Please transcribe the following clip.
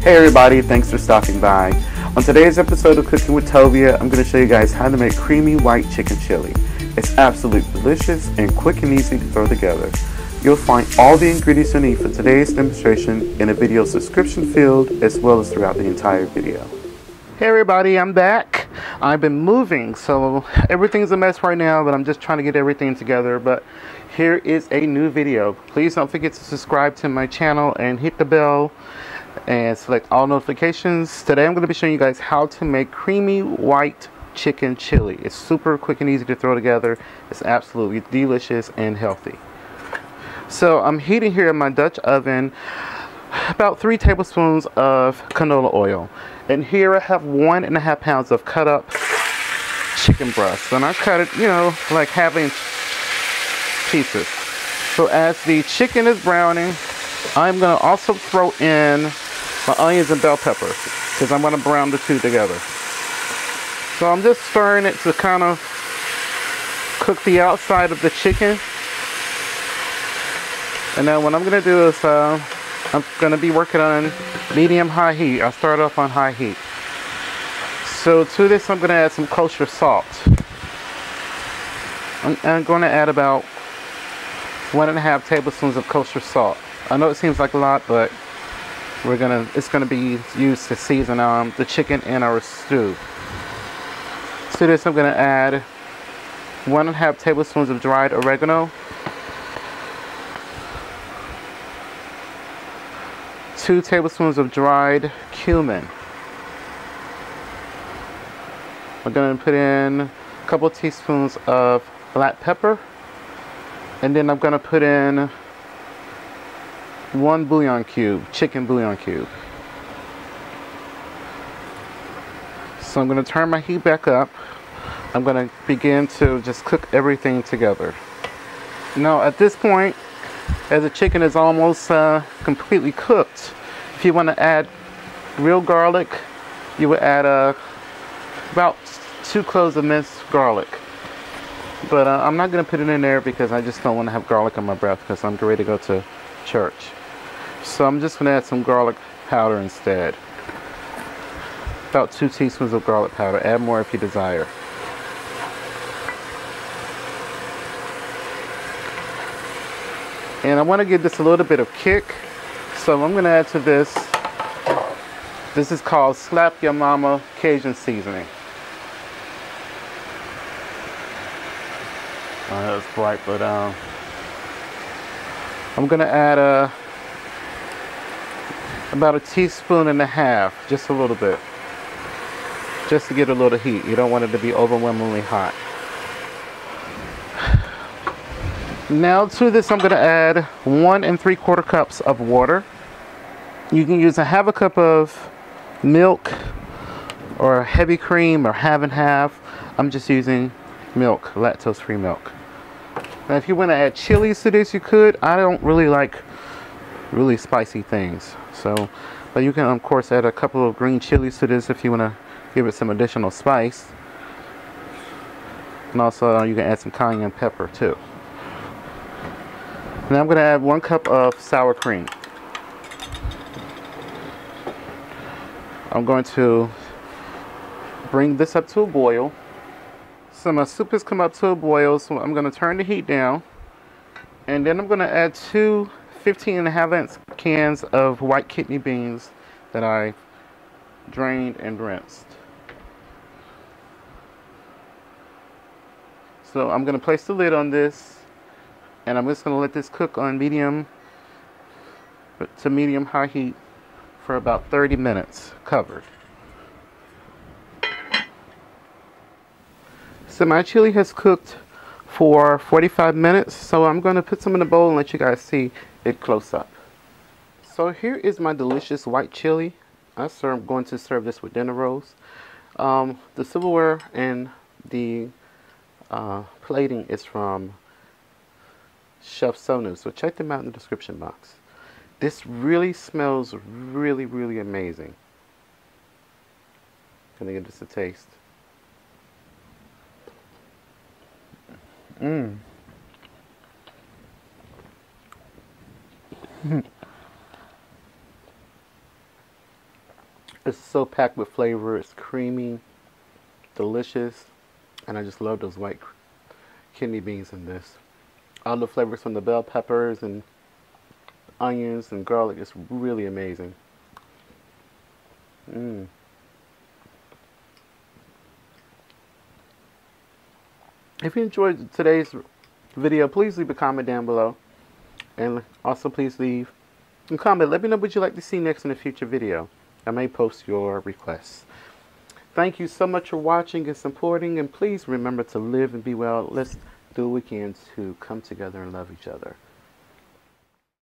Hey everybody, thanks for stopping by. On today's episode of Cooking with Tovia, I'm going to show you guys how to make creamy white chicken chili. It's absolutely delicious and quick and easy to throw together. You'll find all the ingredients you need for today's demonstration in the video's description field as well as throughout the entire video. Hey everybody, I'm back. I've been moving, so everything's a mess right now, but I'm just trying to get everything together. But here is a new video. Please don't forget to subscribe to my channel and hit the bell and select all notifications. Today I'm going to be showing you guys how to make creamy white chicken chili. It's super quick and easy to throw together. It's absolutely delicious and healthy. So I'm heating here in my Dutch oven about 3 tablespoons of canola oil, and here I have 1.5 pounds of cut up chicken breast, and I cut it, like half-inch pieces. So as the chicken is browning, I'm going to also throw in my onions and bell peppers because I'm going to brown the two together. So I'm just stirring it to kind of cook the outside of the chicken. And then what I'm going to do is I'm going to be working on medium-high heat. I'll start off on high heat. So to this I'm going to add some kosher salt. I'm going to add about 1.5 tablespoons of kosher salt. I know it seems like a lot, but it's gonna be used to season the chicken in our stew. To this I'm gonna add 1.5 tablespoons of dried oregano, 2 tablespoons of dried cumin. I'm gonna put in a couple teaspoons of black pepper, and then I'm gonna put in 1 bouillon cube, chicken bouillon cube. So I'm going to turn my heat back up. I'm going to begin to just cook everything together. Now at this point, as the chicken is almost completely cooked, if you want to add real garlic, you would add about 2 cloves of minced garlic. But I'm not going to put it in there because I just don't want to have garlic on my breath because I'm ready to go to church. So I'm just going to add some garlic powder instead. About 2 teaspoons of garlic powder. Add more if you desire. And I want to give this a little bit of kick. So I'm going to add to this. This is called Slap Your Mama Cajun seasoning. That was bright, but I'm going to add about 1.5 teaspoons, just a little bit, just to get a little heat. You don't want it to be overwhelmingly hot. Now to this I'm going to add 1 3/4 cups of water. You can use 1/2 cup of milk or heavy cream or half and half. I'm just using milk, lactose-free milk. Now if you want to add chilies to this, you could. I don't really like really spicy things, but you can of course add a couple of green chilies to this if you want to give it some additional spice, and also you can add some cayenne pepper too. Now I'm going to add 1 cup of sour cream. I'm going to bring this up to a boil. So my soup has come up to a boil, so I'm going to turn the heat down, and then I'm going to add 2 15.5-ounce cans of white kidney beans that I drained and rinsed. So I'm going to place the lid on this, and I'm just going to let this cook on medium to medium-high heat for about 30 minutes, covered. So my chili has cooked for 45 minutes, so I'm going to put some in a bowl and let you guys see it close up. So here is my delicious white chili. I'm going to serve this with dinner rolls. The silverware and the plating is from Chef Sonu, so check them out in the description box. This really smells really, really amazing. Gonna give this a taste. It's so packed with flavor. It's creamy, delicious, and I just love those white kidney beans in this. All the flavors from the bell peppers and onions and garlic is really amazing. Mm. If you enjoyed today's video, please leave a comment down below. And also please leave a comment. Let me know what you'd like to see next in a future video. I may post your requests. Thank you so much for watching and supporting. And please remember to live and be well. Let's do what we can to come together and love each other.